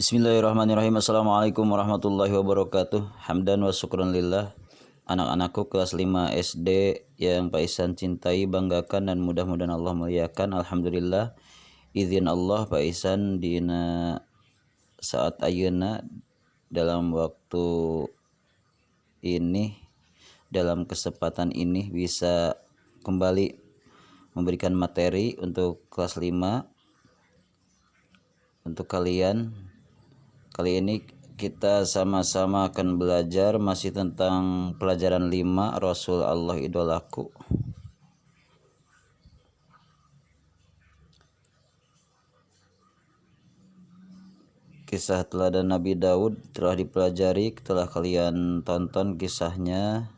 Bismillahirrahmanirrahim. Assalamualaikum warahmatullahi wabarakatuh. Hamdan wa syukran lillah. Anak-anakku kelas 5 SD yang Pak Ihsan cintai, banggakan dan mudah-mudahan Allah muliakan. Alhamdulillah izin Allah Pak Ihsan dina saat ayeuna dalam waktu ini, dalam kesempatan ini bisa kembali memberikan materi untuk kelas 5 untuk kalian. Kali ini kita sama-sama akan belajar masih tentang pelajaran 5 Rasul Allah idolaku. Kisah teladan Nabi Daud telah dipelajari, telah kalian tonton kisahnya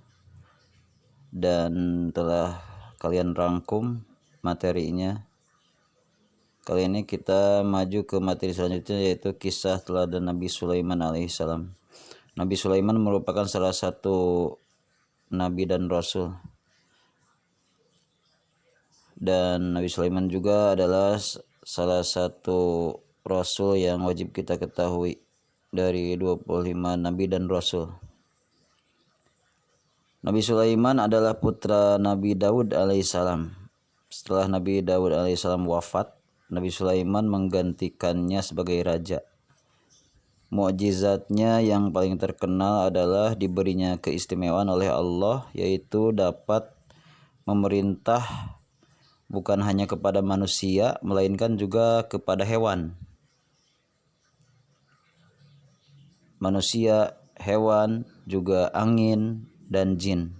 dan telah kalian rangkum materinya. Kali ini kita maju ke materi selanjutnya, yaitu kisah teladan Nabi Sulaiman alaihissalam. Nabi Sulaiman merupakan salah satu nabi dan rasul. Dan Nabi Sulaiman juga adalah salah satu rasul yang wajib kita ketahui dari 25 nabi dan rasul. Nabi Sulaiman adalah putra Nabi Daud alaihissalam. Setelah Nabi Daud alaihissalam wafat, Nabi Sulaiman menggantikannya sebagai raja. Mukjizatnya yang paling terkenal adalah diberinya keistimewaan oleh Allah, yaitu dapat memerintah bukan hanya kepada manusia, melainkan juga kepada hewan. Manusia, hewan, juga angin dan jin.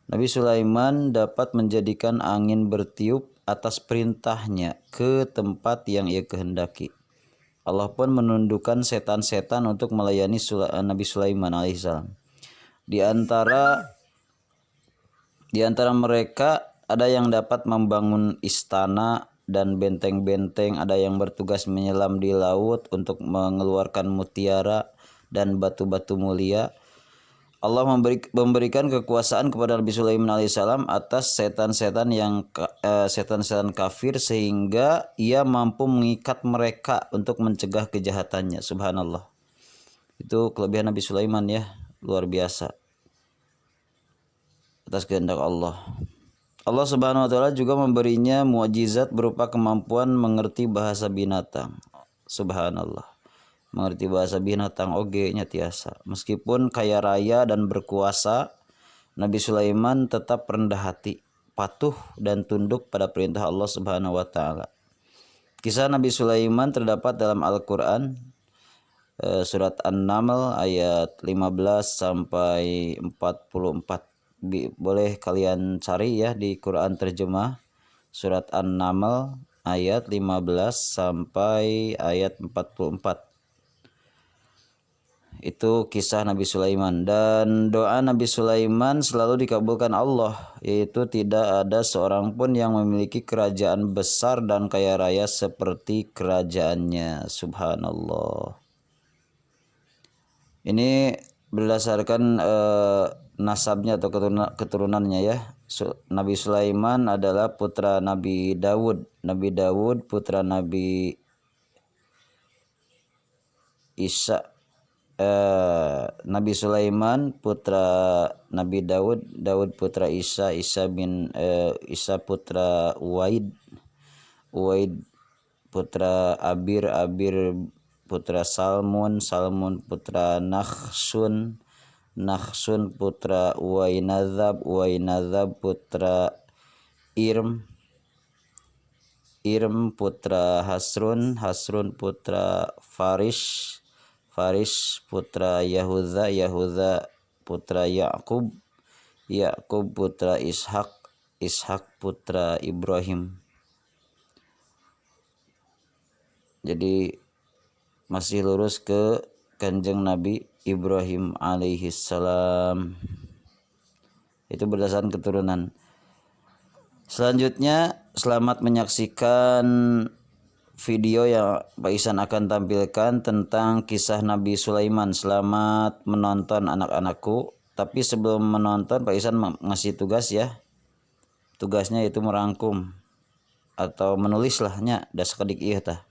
Nabi Sulaiman dapat menjadikan angin bertiup atas perintahnya ke tempat yang ia kehendaki. Allah pun menundukkan setan-setan untuk melayani Nabi Sulaiman alaihissalam. Di antara mereka ada yang dapat membangun istana dan benteng-benteng, ada yang bertugas menyelam di laut untuk mengeluarkan mutiara dan batu-batu mulia. Allah memberikan kekuasaan kepada Nabi Sulaiman alaihissalam atas setan-setan kafir, sehingga ia mampu mengikat mereka untuk mencegah kejahatannya. Subhanallah. Itu kelebihan Nabi Sulaiman ya, luar biasa. Atas kehendak Allah. Allah Subhanahu wa taala juga memberinya mukjizat berupa kemampuan mengerti bahasa binatang. Subhanallah. Mengerti bahasa binatang oge nya tiasa. Meskipun kaya raya dan berkuasa, Nabi Sulaiman tetap rendah hati, patuh dan tunduk pada perintah Allah Subhanahu wa taala. Kisah Nabi Sulaiman terdapat dalam Al-Qur'an surat An-Naml ayat 15 sampai 44. Boleh kalian cari ya di Quran terjemah surat An-Naml ayat 15 sampai ayat 44. Itu kisah Nabi Sulaiman, dan doa Nabi Sulaiman selalu dikabulkan Allah, yaitu tidak ada seorang pun yang memiliki kerajaan besar dan kaya raya seperti kerajaannya. Subhanallah. Ini berdasarkan nasabnya atau keturunannya ya. Nabi Sulaiman adalah putra Nabi Daud. Nabi Daud putra Nabi Isa. Nabi Sulaiman putra Nabi Daud, Daud putra Isa, Isa putra Uwaid, Uwaid putra Abir, Abir putra Salmun, Salmun putra Nakhsun, Nakhsun putra Uwainadzab, Uwainadzab putra Irm, Irm putra Hasrun, Hasrun putra Farish, Faris putra Yahuda, Yahuda putra Yakub, Yakub putra Ishak, Ishak putra Ibrahim. Jadi masih lurus ke kanjeng Nabi Ibrahim alaihissalam. Itu berdasarkan keturunan. Selanjutnya, selamat menyaksikan video yang Pak Ihsan akan tampilkan tentang kisah Nabi Sulaiman. Selamat menonton anak-anakku. Tapi sebelum menonton, Pak Ihsan ngasih tugas ya. Tugasnya itu merangkum atau menulis lahnya, da sakedik ieu tah.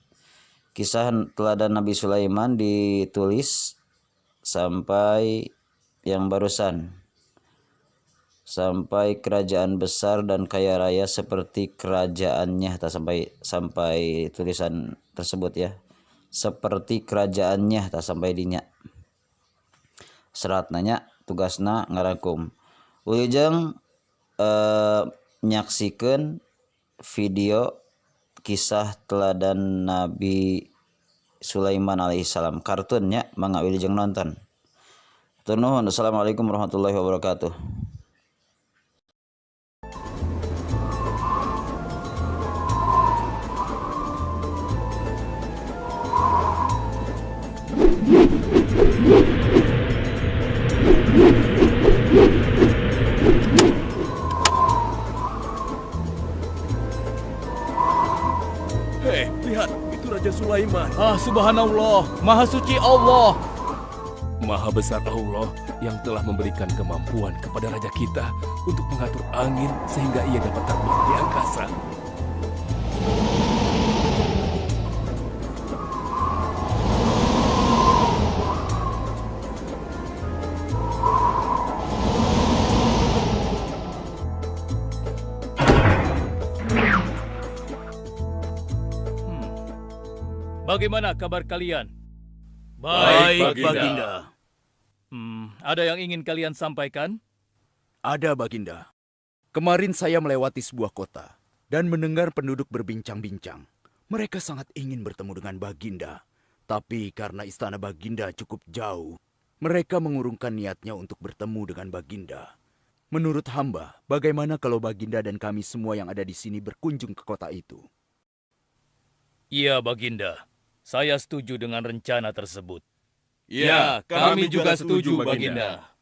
Kisah teladan Nabi Sulaiman ditulis sampai yang barusan, sampai kerajaan besar dan kaya raya seperti kerajaannya, tak sampai tulisan tersebut ya, seperti kerajaannya, tak sampai dinya. Serat nanya tugasna ngarangkum. Wilujeng nyaksikan video kisah teladan Nabi Sulaiman alaihissalam, kartunnya mangga wilujeng nonton. Nuhun. Assalamualaikum warahmatullahi wabarakatuh. Hei, lihat, itu Raja Sulaiman. Subhanallah, Maha Suci Allah. Maha besar Allah yang telah memberikan kemampuan kepada raja kita untuk mengatur angin sehingga ia dapat terbang di angkasa. Bagaimana kabar kalian? Baik, Baginda. Ada yang ingin kalian sampaikan? Ada, Baginda. Kemarin saya melewati sebuah kota dan mendengar penduduk berbincang-bincang. Mereka sangat ingin bertemu dengan Baginda. Tapi karena istana Baginda cukup jauh, mereka mengurungkan niatnya untuk bertemu dengan Baginda. Menurut hamba, bagaimana kalau Baginda dan kami semua yang ada di sini berkunjung ke kota itu? Iya, Baginda. Saya setuju dengan rencana tersebut. Ya, kami juga setuju, Baginda.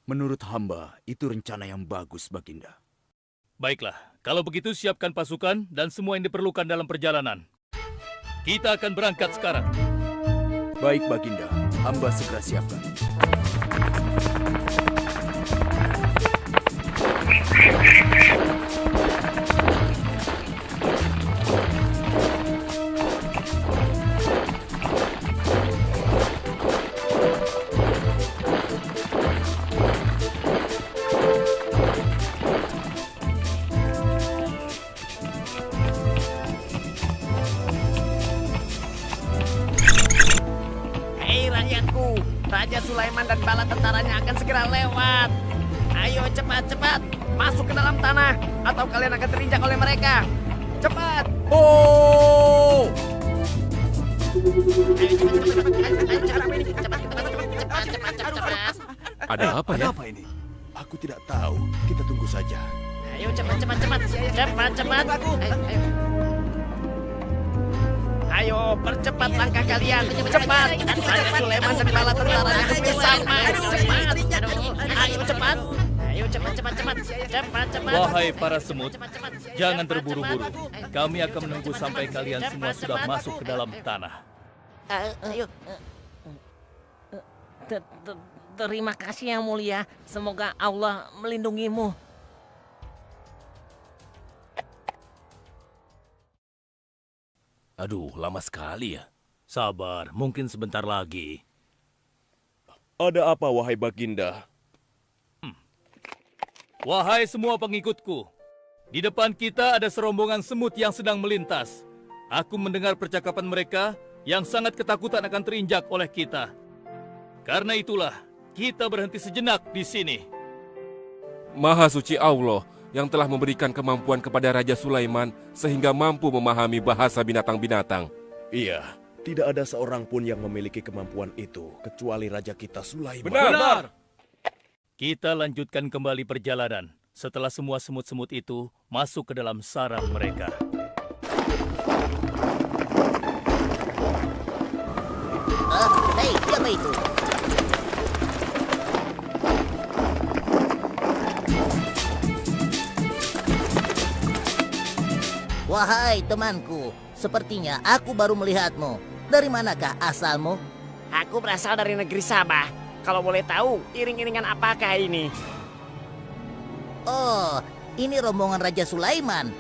Menurut hamba, itu rencana yang bagus, Baginda. Baiklah, kalau begitu siapkan pasukan dan semua yang diperlukan dalam perjalanan. Kita akan berangkat sekarang. Baik, Baginda. Hamba segera siapkan. Raja Sulaiman dan bala tentaranya akan segera lewat. Ayo cepat-cepat masuk ke dalam tanah atau kalian akan terinjak oleh mereka. Cepat. Oh! Cepat. Ada apa ya? Apa ini? Aku tidak tahu. Kita tunggu saja. Ayo cepat. Ayo percepat langkah kalian. Cepat. Raja Sulaiman dan bala tentaranya bersama. Cepat. Ayo cepat. Wahai para semut, jangan terburu-buru. Kami akan menunggu sampai kalian semua sudah masuk ke dalam tanah. Ayo. Terima kasih yang mulia. Semoga Allah melindungimu. Aduh, lama sekali ya. Sabar, mungkin sebentar lagi. Ada apa, wahai Baginda? Wahai semua pengikutku, di depan kita ada serombongan semut yang sedang melintas. Aku mendengar percakapan mereka yang sangat ketakutan akan terinjak oleh kita. Karena itulah, kita berhenti sejenak di sini. Maha suci Allah yang telah memberikan kemampuan kepada Raja Sulaiman sehingga mampu memahami bahasa binatang-binatang. Iya, tidak ada seorang pun yang memiliki kemampuan itu kecuali Raja kita Sulaiman. Benar. Kita lanjutkan kembali perjalanan setelah semua semut-semut itu masuk ke dalam sarang mereka. Hei, siapa itu? Wahai temanku, sepertinya aku baru melihatmu. Dari manakah asalmu? Aku berasal dari negeri Sabah. Kalau boleh tahu, iring-iringan apakah ini? Oh, ini rombongan Raja Sulaiman.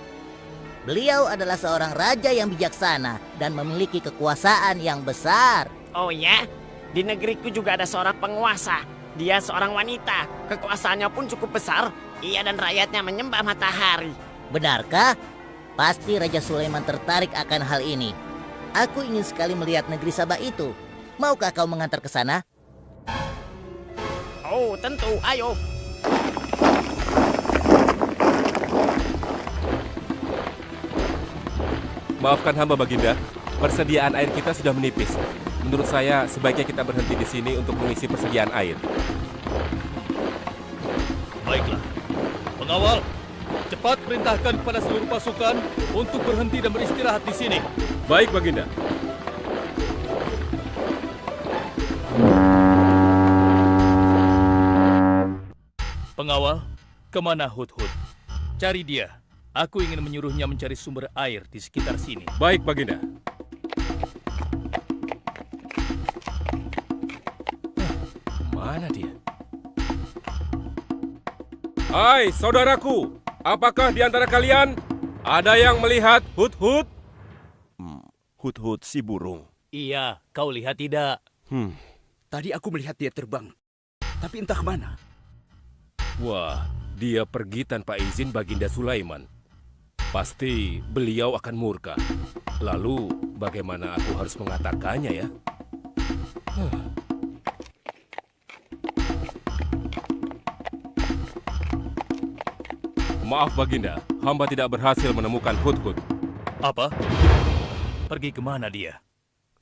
Beliau adalah seorang raja yang bijaksana dan memiliki kekuasaan yang besar. Oh ya, di negeriku juga ada seorang penguasa. Dia seorang wanita. Kekuasaannya pun cukup besar. Ia dan rakyatnya menyembah matahari. Benarkah? Pasti Raja Sulaiman tertarik akan hal ini. Aku ingin sekali melihat negeri Sabah itu. Maukah kau mengantar ke sana? Oh, tentu. Ayo. Maafkan hamba Baginda, persediaan air kita sudah menipis. Menurut saya sebaiknya kita berhenti di sini untuk mengisi persediaan air. Baiklah. Pengawal, cepat perintahkan kepada seluruh pasukan untuk berhenti dan beristirahat di sini. Baik Baginda. Pengawal, kemana Hudhud? Cari dia. Aku ingin menyuruhnya mencari sumber air di sekitar sini. Baik Baginda. Mana dia? Hai saudaraku, apakah di antara kalian ada yang melihat Hudhud? Hudhud si burung. Iya, kau lihat tidak? Tadi aku melihat dia terbang. Tapi entah kemana. Wah, dia pergi tanpa izin Baginda Sulaiman. Pasti beliau akan murka. Lalu bagaimana aku harus mengatakannya ya? Maaf Baginda, hamba tidak berhasil menemukan Hudhud. Apa? Pergi kemana dia?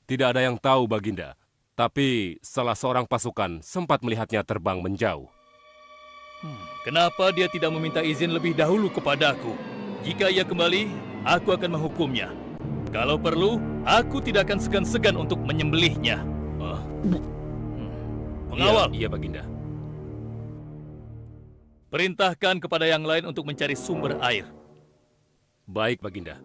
Tidak ada yang tahu Baginda. Tapi salah seorang pasukan sempat melihatnya terbang menjauh. Kenapa dia tidak meminta izin lebih dahulu kepadaku? Jika ia kembali, aku akan menghukumnya. Kalau perlu, aku tidak akan segan-segan untuk menyembelihnya. Pengawal, Iya Baginda. perintahkan kepada yang lain untuk mencari sumber air. Baik Baginda.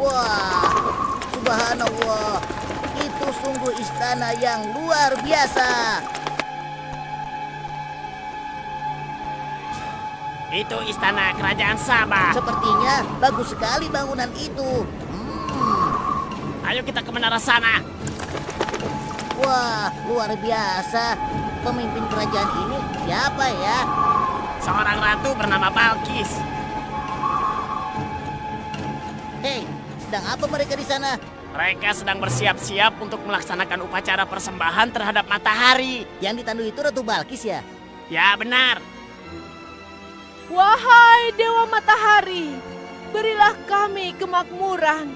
Wah, subhanallah. Itu sungguh istana yang luar biasa. Itu istana kerajaan Sabah. Sepertinya bagus sekali bangunan itu. Ayo kita ke menara sana. Wah, luar biasa. Pemimpin kerajaan ini siapa ya? Seorang ratu bernama Balkis. Hei, sedang apa mereka di sana? Mereka sedang bersiap-siap untuk melaksanakan upacara persembahan terhadap matahari. Yang ditandu itu Ratu Balkis ya? Ya benar. Wahai Dewa Matahari, berilah kami kemakmuran.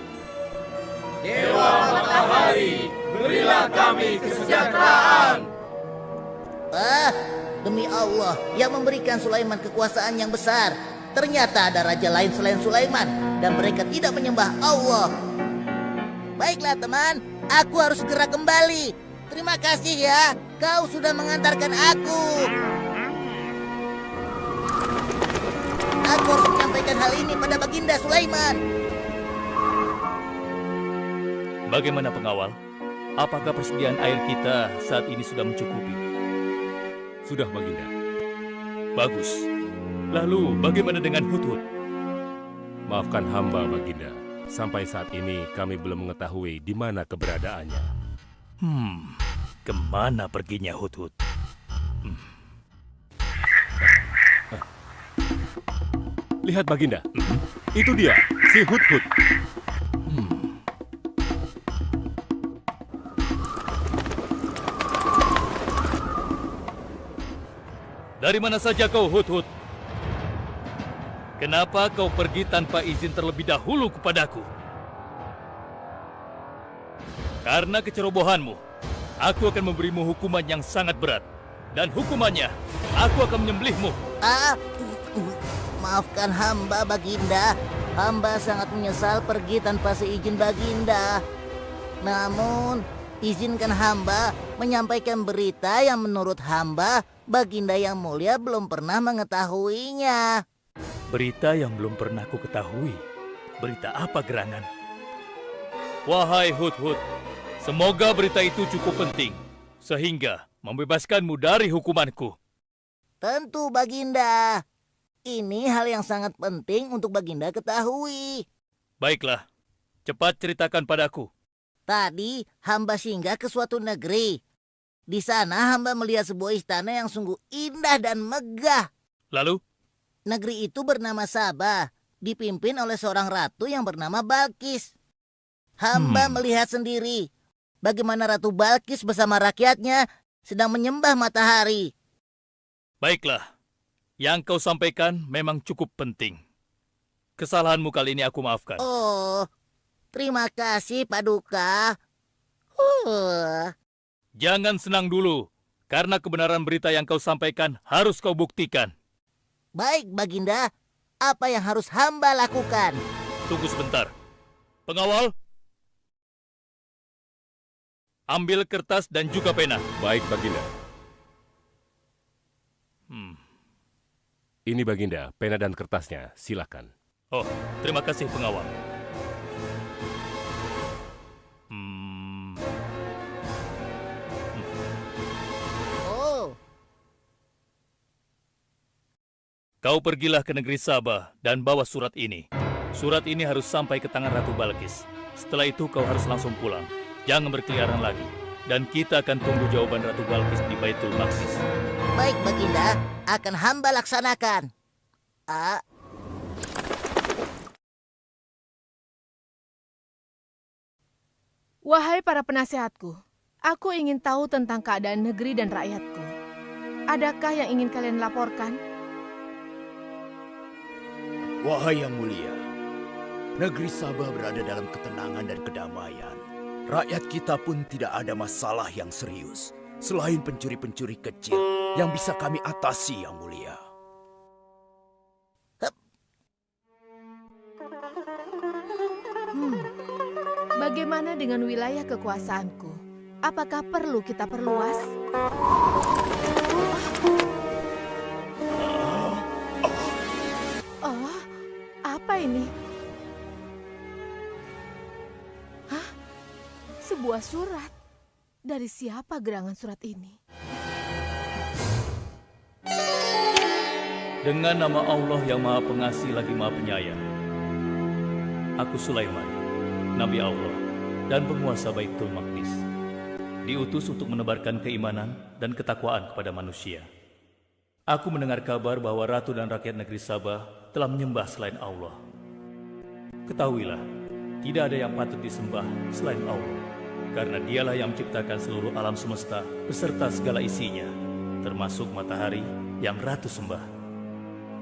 Dewa Matahari, berilah kami kesejahteraan. Demi Allah yang memberikan Sulaiman kekuasaan yang besar. Ternyata ada raja lain selain Sulaiman dan mereka tidak menyembah Allah. Baiklah teman, aku harus segera kembali. Terima kasih ya, kau sudah mengantarkan aku. Aku harus menyampaikan hal ini pada Baginda Sulaiman. Bagaimana pengawal? Apakah persediaan air kita saat ini sudah mencukupi? Sudah Baginda. Bagus. Lalu bagaimana dengan Hudhud? Maafkan hamba Baginda. Sampai saat ini kami belum mengetahui di mana keberadaannya. Kemana perginya Hudhud? Lihat Baginda, itu dia, si Hudhud. Dari mana saja kau Hudhud? Kenapa kau pergi tanpa izin terlebih dahulu kepadaku? Karena kecerobohanmu, aku akan memberimu hukuman yang sangat berat. Dan hukumannya, aku akan menyembelihmu. Maafkan hamba Baginda. Hamba sangat menyesal pergi tanpa seizin Baginda. Namun, izinkan hamba menyampaikan berita yang menurut hamba Baginda yang mulia belum pernah mengetahuinya. Berita yang belum pernah ku ketahui. Berita apa gerangan? Wahai Hudhud, semoga berita itu cukup penting, sehingga membebaskanmu dari hukumanku. Tentu, Baginda. Ini hal yang sangat penting untuk Baginda ketahui. Baiklah, cepat ceritakan padaku. Tadi hamba singgah ke suatu negeri. Di sana hamba melihat sebuah istana yang sungguh indah dan megah. Lalu? Negeri itu bernama Sabah, dipimpin oleh seorang ratu yang bernama Balkis. Hamba melihat sendiri bagaimana Ratu Balkis bersama rakyatnya sedang menyembah matahari. Baiklah, yang kau sampaikan memang cukup penting. Kesalahanmu kali ini aku maafkan. Oh, terima kasih, Paduka. Jangan senang dulu, karena kebenaran berita yang kau sampaikan harus kau buktikan. Baik, Baginda. Apa yang harus hamba lakukan? Tunggu sebentar. Pengawal, ambil kertas dan juga pena. Baik, Baginda. Ini Baginda, pena dan kertasnya. Silakan. Oh, terima kasih pengawal. Oh, Kau pergilah ke negeri Sabah dan bawa surat ini. Surat ini harus sampai ke tangan Ratu Balkis. Setelah itu kau harus langsung pulang. Jangan berkeliaran lagi. Dan kita akan tunggu jawaban Ratu Balkis di Baitul Maqdis. baik, Baginda. Akan hamba laksanakan. Wahai para penasehatku, aku ingin tahu tentang keadaan negeri dan rakyatku. Adakah yang ingin kalian laporkan? Wahai yang mulia, negeri Sabah berada dalam ketenangan dan kedamaian. Rakyat kita pun tidak ada masalah yang serius, selain pencuri-pencuri kecil yang bisa kami atasi, yang mulia. Bagaimana dengan wilayah kekuasaanku? Apakah perlu kita perluas? Oh, apa ini? Hah? Sebuah surat. Dari siapa gerangan surat ini? Dengan nama Allah yang Maha Pengasih lagi Maha Penyayang. Aku Sulaiman, Nabi Allah dan penguasa Baitul Maqdis. Diutus untuk menebarkan keimanan dan ketakwaan kepada manusia. Aku mendengar kabar bahwa ratu dan rakyat negeri Sabah telah menyembah selain Allah. Ketahuilah, tidak ada yang patut disembah selain Allah, karena dialah yang menciptakan seluruh alam semesta beserta segala isinya, termasuk matahari yang ratu sembah.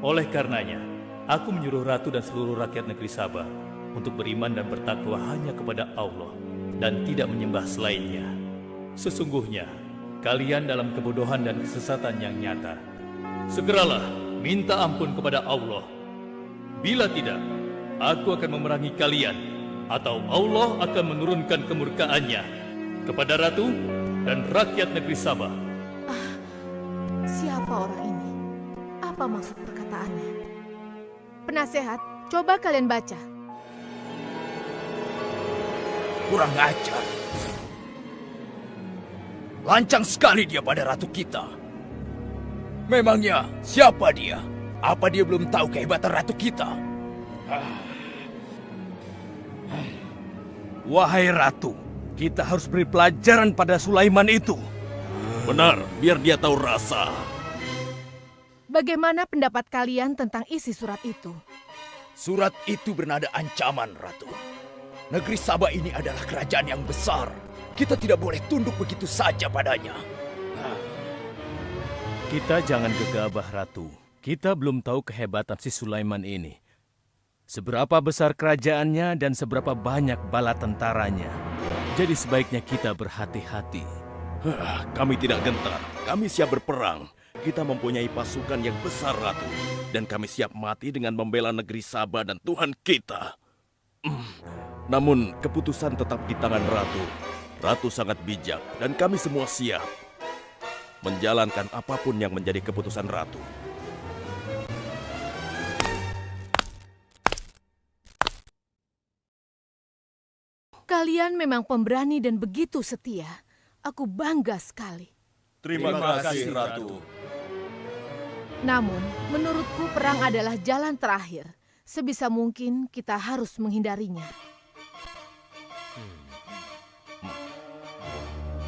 Oleh karenanya, aku menyuruh ratu dan seluruh rakyat negeri Sabah untuk beriman dan bertakwa hanya kepada Allah dan tidak menyembah selainnya. Sesungguhnya, kalian dalam kebodohan dan kesesatan yang nyata. Segeralah minta ampun kepada Allah. Bila tidak, aku akan memerangi kalian, atau Allah akan menurunkan kemurkaannya kepada ratu dan rakyat negeri Sabah. Siapa orang ini? Apa maksud perkataannya? Penasehat, coba kalian baca. Kurang ajar. Lancang sekali dia pada ratu kita. Memangnya siapa dia? Apa dia belum tahu kehebatan ratu kita? Wahai ratu, kita harus beri pelajaran pada Sulaiman itu. Benar, biar dia tahu rasa. Bagaimana pendapat kalian tentang isi surat itu? Surat itu bernada ancaman, Ratu. Negeri Sabah ini adalah kerajaan yang besar. Kita tidak boleh tunduk begitu saja padanya. Kita jangan gegabah, Ratu. Kita belum tahu kehebatan si Sulaiman ini. Seberapa besar kerajaannya dan seberapa banyak bala tentaranya. Jadi sebaiknya kita berhati-hati. Kami tidak gentar. Kami siap berperang. Kita mempunyai pasukan yang besar, Ratu. Dan kami siap mati dengan membela negeri Sabah dan Tuhan kita. Namun, keputusan tetap di tangan Ratu. Ratu sangat bijak, dan kami semua siap menjalankan apapun yang menjadi keputusan Ratu. Kalian memang pemberani dan begitu setia. Aku bangga sekali. Terima kasih, Ratu. Namun, menurutku perang adalah jalan terakhir. Sebisa mungkin kita harus menghindarinya.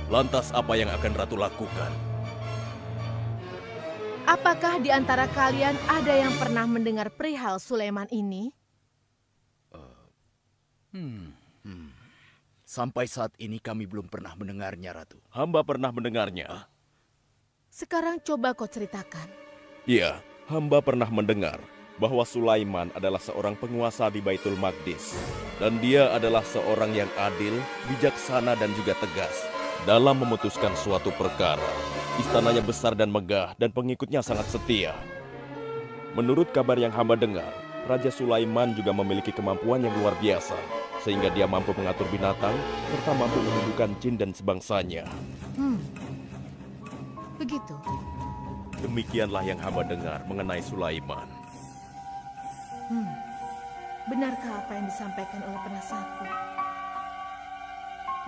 Lantas apa yang akan Ratu lakukan? Apakah di antara kalian ada yang pernah mendengar perihal Sulaiman ini? Sampai saat ini kami belum pernah mendengarnya, Ratu. Hamba pernah mendengarnya. Sekarang coba kau ceritakan. Iya, hamba pernah mendengar bahwa Sulaiman adalah seorang penguasa di Baitul Maqdis. Dan dia adalah seorang yang adil, bijaksana dan juga tegas dalam memutuskan suatu perkara. Istananya besar dan megah dan pengikutnya sangat setia. Menurut kabar yang hamba dengar, Raja Sulaiman juga memiliki kemampuan yang luar biasa, sehingga dia mampu mengatur binatang, serta mampu menundukkan jin dan sebangsanya. Begitu. Demikianlah yang hamba dengar mengenai Sulaiman. Benarkah apa yang disampaikan oleh penasehatku?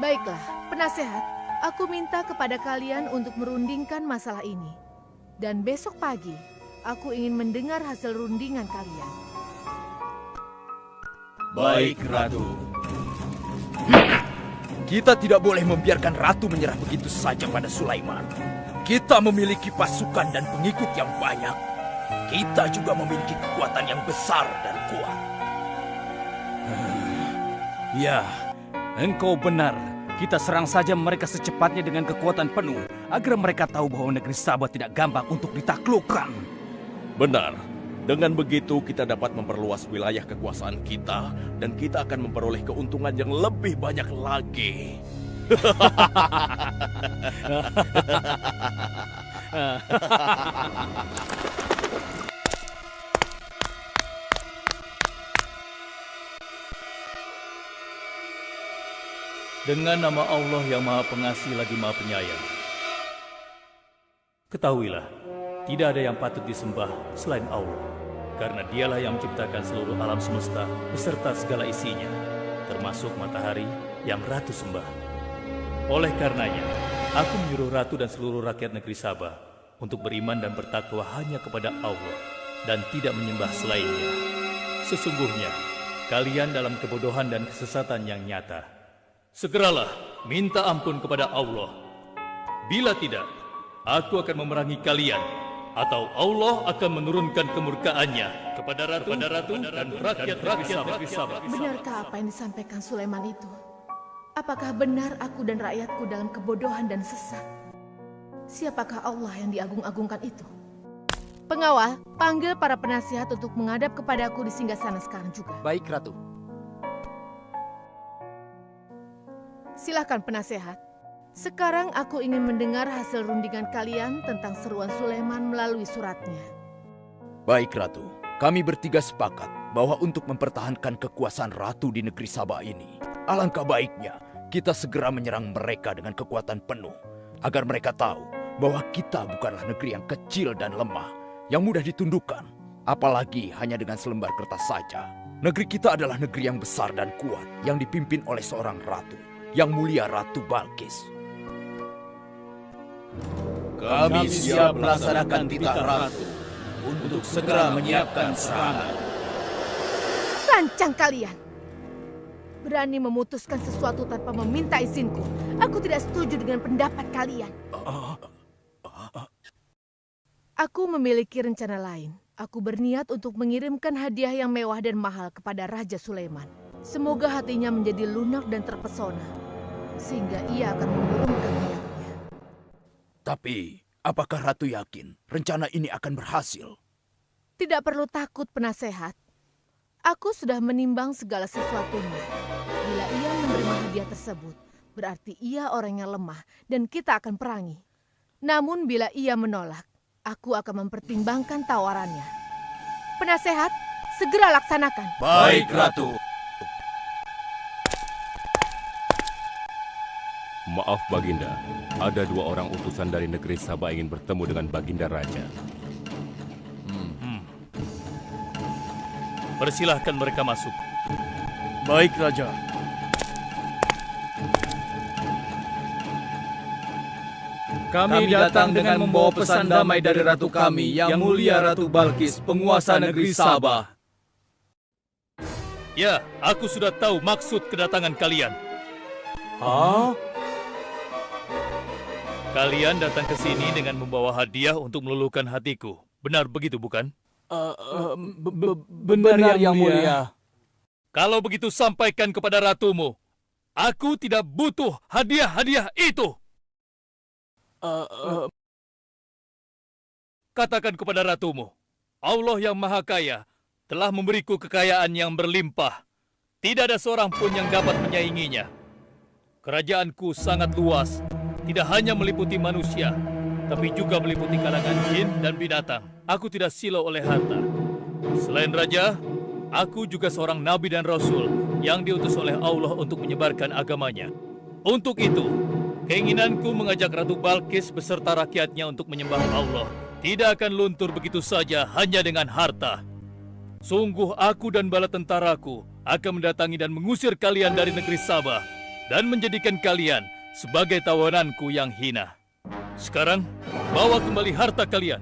Baiklah, penasehat, aku minta kepada kalian untuk merundingkan masalah ini. Dan besok pagi, aku ingin mendengar hasil rundingan kalian. Baik, Ratu. Kita tidak boleh membiarkan Ratu menyerah begitu saja pada Sulaiman. Kita memiliki pasukan dan pengikut yang banyak. Kita juga memiliki kekuatan yang besar dan kuat. Ya, engkau benar. Kita serang saja mereka secepatnya dengan kekuatan penuh, agar mereka tahu bahwa negeri Sabah tidak gampang untuk ditaklukkan. Benar. Dengan begitu kita dapat memperluas wilayah kekuasaan kita dan kita akan memperoleh keuntungan yang lebih banyak lagi. Dengan nama Allah yang Maha Pengasih lagi Maha Penyayang. Ketahuilah, tidak ada yang patut disembah selain Allah. Karena dialah yang menciptakan seluruh alam semesta beserta segala isinya, termasuk matahari yang Ratu sembah. Oleh karenanya, aku menyuruh Ratu dan seluruh rakyat negeri Sabah untuk beriman dan bertakwa hanya kepada Allah dan tidak menyembah selainnya. Sesungguhnya, kalian dalam kebodohan dan kesesatan yang nyata. Segeralah minta ampun kepada Allah. Bila tidak, aku akan memerangi kalian, atau Allah akan menurunkan kemurkaannya kepada Ratu dan rakyat negeri Sabah. Benarkah apa yang disampaikan Sulaiman itu? Apakah benar aku dan rakyatku dalam kebodohan dan sesat? Siapakah Allah yang diagung-agungkan itu? Pengawal, panggil para penasihat untuk menghadap kepadaku di singgasana sekarang juga. Baik, Ratu. Silakan penasehat. Sekarang aku ingin mendengar hasil rundingan kalian tentang seruan Sulaiman melalui suratnya. Baik, Ratu. Kami bertiga sepakat bahwa untuk mempertahankan kekuasaan Ratu di negeri Sabah ini, alangkah baiknya kita segera menyerang mereka dengan kekuatan penuh, agar mereka tahu bahwa kita bukanlah negeri yang kecil dan lemah, yang mudah ditundukkan, apalagi hanya dengan selembar kertas saja. Negeri kita adalah negeri yang besar dan kuat, yang dipimpin oleh seorang ratu, yang mulia Ratu Balkis. Kami siap melaksanakan titah Ratu untuk segera menyiapkan serangan. Lancang kalian! Berani memutuskan sesuatu tanpa meminta izinku. Aku tidak setuju dengan pendapat kalian. Aku memiliki rencana lain. Aku berniat untuk mengirimkan hadiah yang mewah dan mahal kepada Raja Sulaiman. Semoga hatinya menjadi lunak dan terpesona, sehingga ia akan menurunkan niatnya. Tapi, apakah Ratu yakin rencana ini akan berhasil? Tidak perlu takut, penasehat. Aku sudah menimbang segala sesuatunya. Bila ia menerima hadiah tersebut, berarti ia orang yang lemah dan kita akan perangi. Namun bila ia menolak, aku akan mempertimbangkan tawarannya. Penasehat, segera laksanakan. Baik, Ratu. Maaf Baginda, ada 2 orang utusan dari negeri Sabah ingin bertemu dengan Baginda Raja. Persilahkan mereka masuk. Baik, Raja. Kami datang dengan membawa pesan damai dari ratu kami, Yang Mulia Ratu Balkis, penguasa negeri Sabah. Ya, aku sudah tahu maksud kedatangan kalian. Hah? Kalian datang ke sini dengan membawa hadiah untuk meluluhkan hatiku. Benar begitu, bukan? Benar, Yang Mulia. Kalau begitu sampaikan kepada ratumu. Aku tidak butuh hadiah-hadiah itu. Katakan kepada ratumu, Allah yang Maha Kaya telah memberiku kekayaan yang berlimpah. Tidak ada seorang pun yang dapat menyainginya. Kerajaanku sangat luas, tidak hanya meliputi manusia, tapi juga meliputi kalangan jin dan binatang. Aku tidak silau oleh harta. Selain raja, aku juga seorang nabi dan rasul yang diutus oleh Allah untuk menyebarkan agamanya. Untuk itu, keinginanku mengajak Ratu Balkis beserta rakyatnya untuk menyembah Allah tidak akan luntur begitu saja hanya dengan harta. Sungguh aku dan bala tentaraku akan mendatangi dan mengusir kalian dari negeri Sabah dan menjadikan kalian sebagai tawananku yang hina. Sekarang, bawa kembali harta kalian.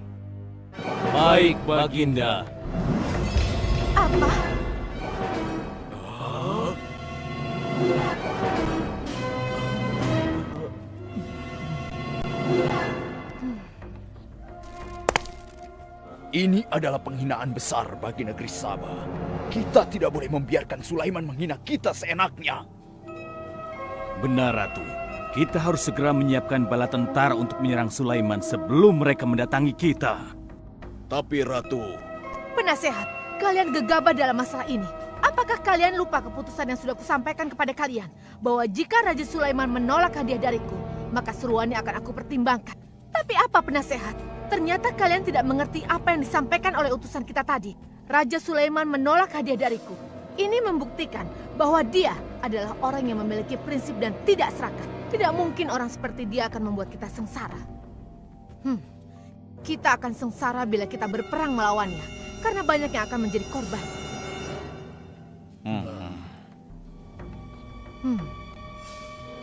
Baik, Baginda. Apa? Ini adalah penghinaan besar bagi negeri Sabah. Kita tidak boleh membiarkan Sulaiman menghina kita seenaknya. Benar, Ratu. Kita harus segera menyiapkan bala tentara untuk menyerang Sulaiman sebelum mereka mendatangi kita. Tapi Ratu, Penasehat, kalian gegabah dalam masalah ini. Apakah kalian lupa keputusan yang sudah kusampaikan kepada kalian? Bahwa jika Raja Sulaiman menolak hadiah dariku, maka seruannya akan aku pertimbangkan. Tapi apa, penasehat? Ternyata kalian tidak mengerti apa yang disampaikan oleh utusan kita tadi. Raja Sulaiman menolak hadiah dariku. Ini membuktikan bahwa dia adalah orang yang memiliki prinsip dan tidak serakah. Tidak mungkin orang seperti dia akan membuat kita sengsara. Kita akan sengsara bila kita berperang melawannya, karena banyak yang akan menjadi korban.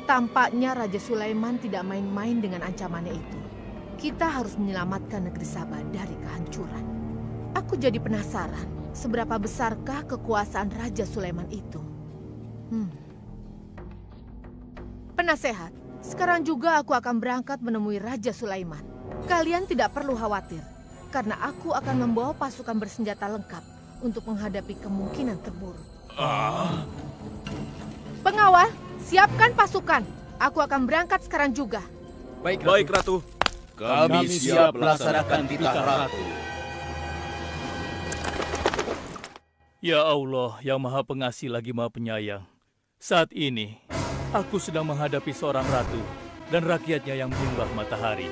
Tampaknya Raja Sulaiman tidak main-main dengan ancamannya itu. Kita harus menyelamatkan negeri Sabah dari kehancuran. Aku jadi penasaran, seberapa besarkah kekuasaan Raja Sulaiman itu? Penasehat, sekarang juga aku akan berangkat menemui Raja Sulaiman. Kalian tidak perlu khawatir, karena aku akan membawa pasukan bersenjata lengkap untuk menghadapi kemungkinan terburuk. Pengawal, siapkan pasukan. Aku akan berangkat sekarang juga. baik Ratu. Kami siap melaksanakan titah Ratu. Ya Allah, yang Maha Pengasih lagi Maha Penyayang. Saat ini, aku sedang menghadapi seorang ratu dan rakyatnya yang menyembah matahari.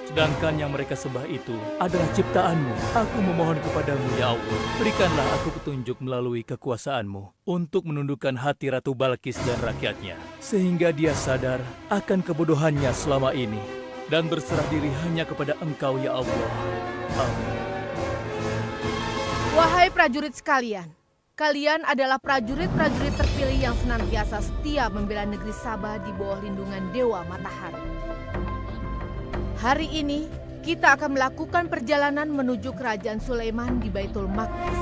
Sedangkan yang mereka sembah itu adalah ciptaanmu. Aku memohon kepadamu, ya Allah, berikanlah aku petunjuk melalui kekuasaanmu untuk menundukkan hati Ratu Balkis dan rakyatnya, sehingga dia sadar akan kebodohannya selama ini dan berserah diri hanya kepada Engkau, ya Allah. Amin. Wahai prajurit sekalian, kalian adalah prajurit-prajurit terpilih yang senantiasa setia membela negeri Sabah di bawah lindungan Dewa Matahari. Hari ini, kita akan melakukan perjalanan menuju kerajaan Sulaiman di Baitul Maqdis.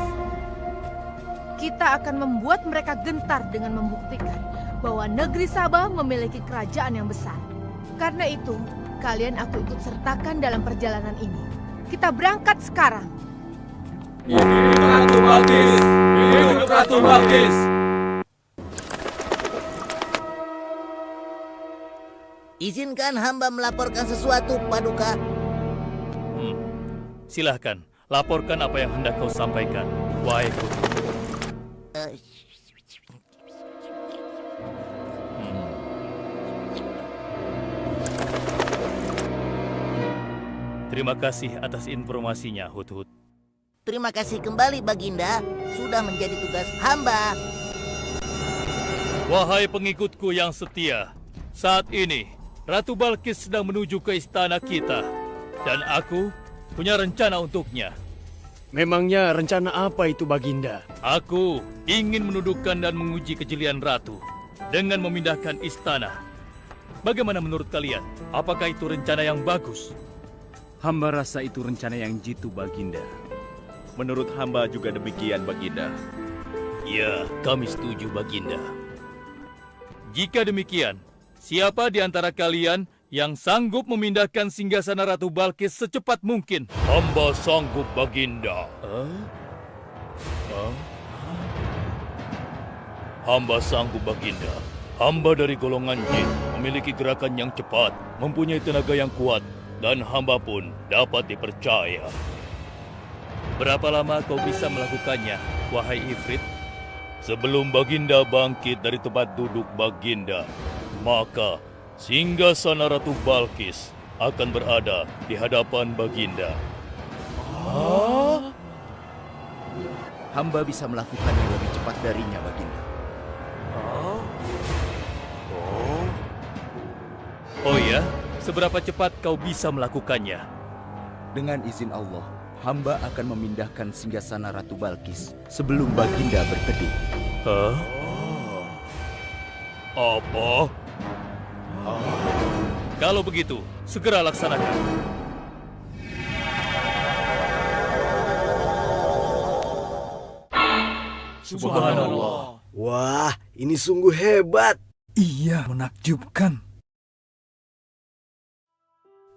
Kita akan membuat mereka gentar dengan membuktikan bahwa negeri Sabah memiliki kerajaan yang besar. Karena itu, kalian aku ikut sertakan dalam perjalanan ini. Kita berangkat sekarang. Hidup Ratu Balkis! Hidup Ratu Balkis! Izinkan hamba melaporkan sesuatu, Paduka. Silahkan, laporkan apa yang hendak kau sampaikan, wahai Guru. Terima kasih atas informasinya, Hudhud. Terima kasih kembali, Baginda. Sudah menjadi tugas hamba. Wahai pengikutku yang setia, saat ini Ratu Balkis sedang menuju ke istana kita, dan aku punya rencana untuknya. Memangnya rencana apa itu, Baginda? Aku ingin menundukkan dan menguji kejelian Ratu dengan memindahkan istana. Bagaimana menurut kalian? Apakah itu rencana yang bagus? Hamba rasa itu rencana yang jitu, Baginda. Menurut hamba juga demikian, Baginda. Ya, kami setuju, Baginda. Jika demikian, siapa di antara kalian yang sanggup memindahkan singgasana Ratu Balkis secepat mungkin? Hamba sanggup, Baginda. Hamba sanggup, Baginda. Hamba dari golongan jin, memiliki gerakan yang cepat, mempunyai tenaga yang kuat, dan hamba pun dapat dipercaya. Berapa lama kau bisa melakukannya, wahai Ifrit? Sebelum Baginda bangkit dari tempat duduk Baginda, maka singgasana Ratu Balkis akan berada di hadapan Baginda. Hamba bisa melakukannya lebih cepat darinya, Baginda. Oh ya? Seberapa cepat kau bisa melakukannya? Dengan izin Allah, hamba akan memindahkan singgasana Ratu Balkis sebelum Baginda berteduh. Hah? Apa? Kalau begitu, segera laksanakan. Subhanallah. Wah, ini sungguh hebat. Iya, menakjubkan.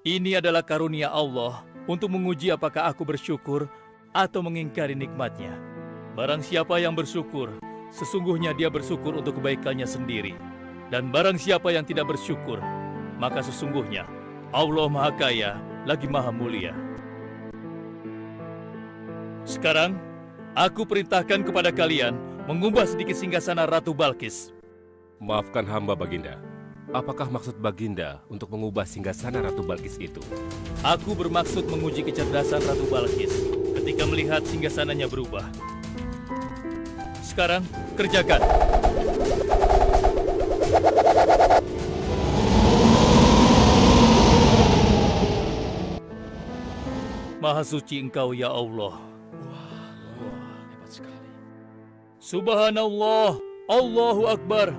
Ini adalah karunia Allah untuk menguji apakah aku bersyukur atau mengingkari nikmatnya. Barang siapa yang bersyukur, sesungguhnya dia bersyukur untuk kebaikannya sendiri. Dan barang siapa yang tidak bersyukur, maka sesungguhnya Allah Maha Kaya lagi Maha Mulia. Sekarang, aku perintahkan kepada kalian mengubah sedikit singgasana Ratu Balkis. Maafkan hamba, Baginda. Apakah maksud Baginda untuk mengubah singgasana Ratu Balkis itu? Aku bermaksud menguji kecerdasan Ratu Balkis ketika melihat singgasananya berubah. Sekarang, kerjakan. Maha suci Engkau, ya Allah. Hebat sekali. Subhanallah, Allahu Akbar.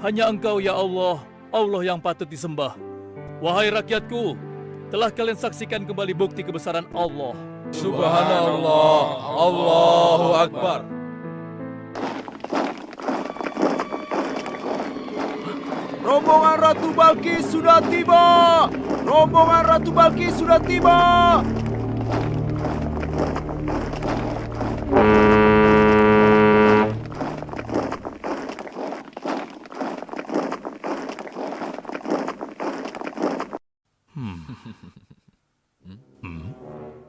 Hanya Engkau, ya Allah, Allah yang patut disembah. Wahai rakyatku, telah kalian saksikan kembali bukti kebesaran Allah. Subhanallah, Allahu Akbar. Rombongan Ratu Balkis sudah tiba! Rombongan Ratu Balkis sudah tiba!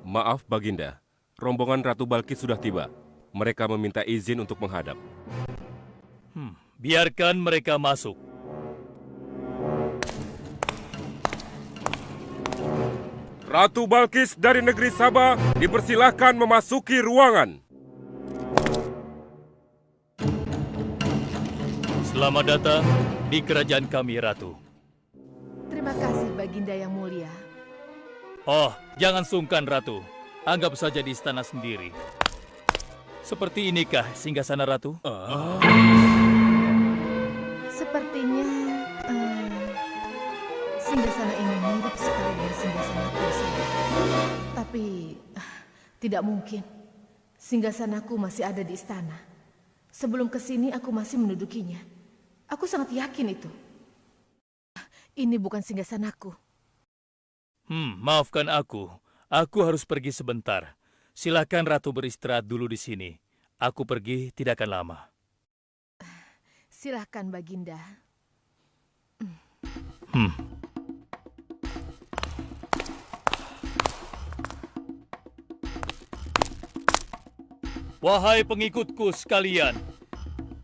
Maaf, Baginda. Rombongan Ratu Balkis sudah tiba. Mereka meminta izin untuk menghadap. Biarkan mereka masuk. Ratu Balkis dari negeri Sabah dipersilahkan memasuki ruangan. Selamat datang di kerajaan kami, Ratu. Terima kasih, Baginda yang mulia. Oh, jangan sungkan, Ratu. Anggap saja di istana sendiri. Seperti inikah singgasana Ratu? Sepertinya singgasana ini mirip sekali dengan singgasanaku saya. Tapi tidak mungkin. Singgasanaku masih ada di istana. Sebelum kesini aku masih mendudukinya. Aku sangat yakin itu. Ini bukan singgasanaku. Maafkan aku. Aku harus pergi sebentar. Silakan Ratu beristirahat dulu di sini. Aku pergi tidak akan lama. Silakan, Baginda. Wahai pengikutku sekalian,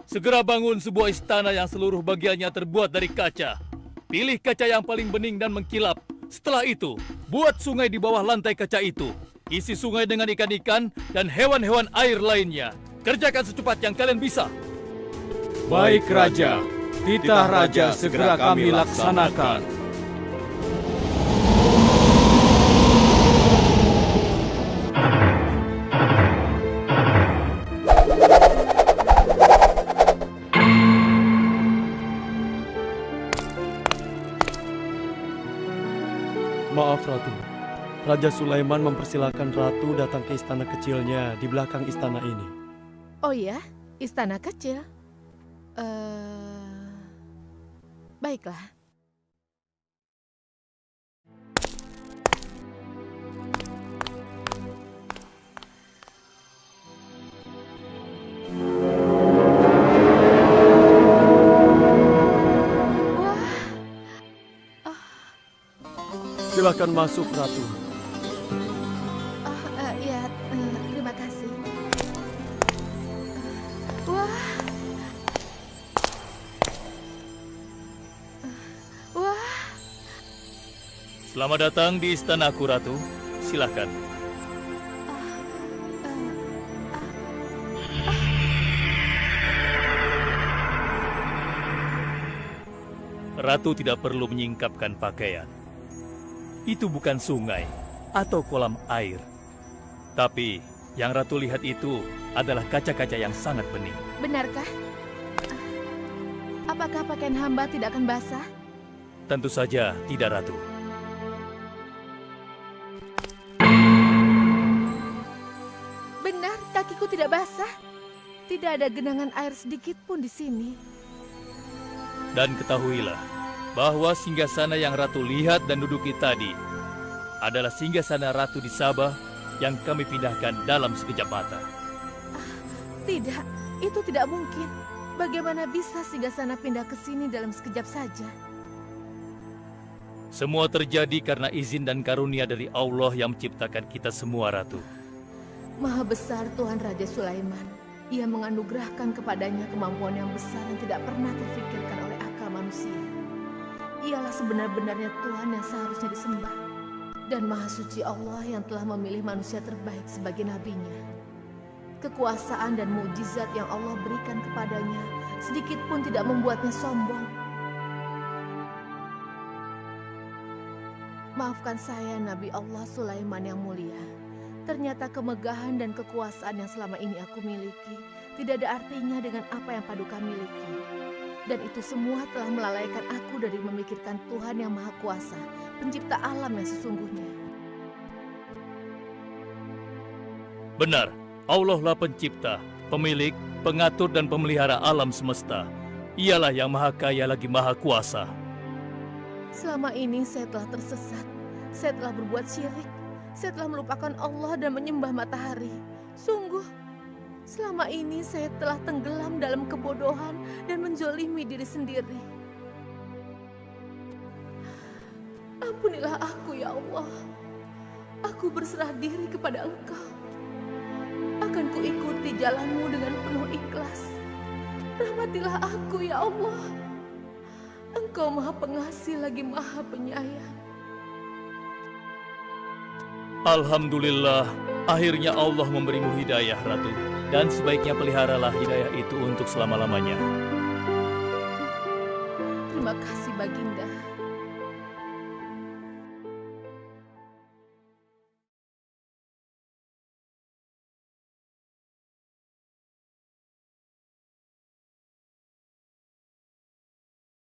segera bangun sebuah istana yang seluruh bagiannya terbuat dari kaca. Pilih kaca yang paling bening dan mengkilap. Setelah itu, buat sungai di bawah lantai kaca itu. Isi sungai dengan ikan-ikan dan hewan-hewan air lainnya. Kerjakan secepat yang kalian bisa. Baik, Raja. Titah Raja segera kami laksanakan. Raja Sulaiman mempersilahkan ratu datang ke istana kecilnya di belakang istana ini. Oh ya, istana kecil. Baiklah. Silakan masuk, Ratu. Ya, terima kasih. Wah. Wah. Selamat datang di istanaku, Ratu. Silakan. Ratu tidak perlu menyingkapkan pakaian. Itu bukan sungai atau kolam air. Tapi yang Ratu lihat itu adalah kaca-kaca yang sangat bening. Benarkah? Apakah pakaian hamba tidak akan basah? Tentu saja tidak, Ratu. Benar, kakiku tidak basah. Tidak ada genangan air sedikit pun di sini. Dan ketahuilah bahwa singgasana yang Ratu lihat dan duduki tadi adalah singgasana Ratu di Sabah yang kami pindahkan dalam sekejap mata. Tidak, itu tidak mungkin. Bagaimana bisa singgasana pindah ke sini dalam sekejap saja? Semua terjadi karena izin dan karunia dari Allah yang menciptakan kita semua, Ratu. Maha besar Tuhan Raja Sulaiman. Ia menganugerahkan kepadanya kemampuan yang besar yang tidak pernah terfikirkan oleh akal manusia. Ialah sebenar-benarnya Tuhan yang seharusnya disembah. Dan Maha Suci Allah yang telah memilih manusia terbaik sebagai nabinya. Kekuasaan dan mukjizat yang Allah berikan kepadanya sedikit pun tidak membuatnya sombong. Maafkan saya, Nabi Allah Sulaiman yang mulia. Ternyata kemegahan dan kekuasaan yang selama ini aku miliki tidak ada artinya dengan apa yang Paduka miliki. Dan itu semua telah melalaikan aku dari memikirkan Tuhan yang Maha Kuasa, pencipta alam yang sesungguhnya. Benar, Allah lah pencipta, pemilik, pengatur dan pemelihara alam semesta. Ialah yang Maha Kaya lagi Maha Kuasa. Selama ini saya telah tersesat, saya telah berbuat syirik, saya telah melupakan Allah dan menyembah matahari. Sungguh, selama ini saya telah tenggelam dalam kebodohan dan menzolimi diri sendiri. Ampunilah aku, ya Allah. Aku berserah diri kepada Engkau. Akan kuikuti jalanmu dengan penuh ikhlas. Rahmatilah aku, ya Allah. Engkau Maha Pengasih lagi Maha Penyayang. Alhamdulillah, akhirnya Allah memberimu hidayah, Ratu. Dan sebaiknya peliharalah hidayah itu untuk selama-lamanya. Terima kasih, Baginda.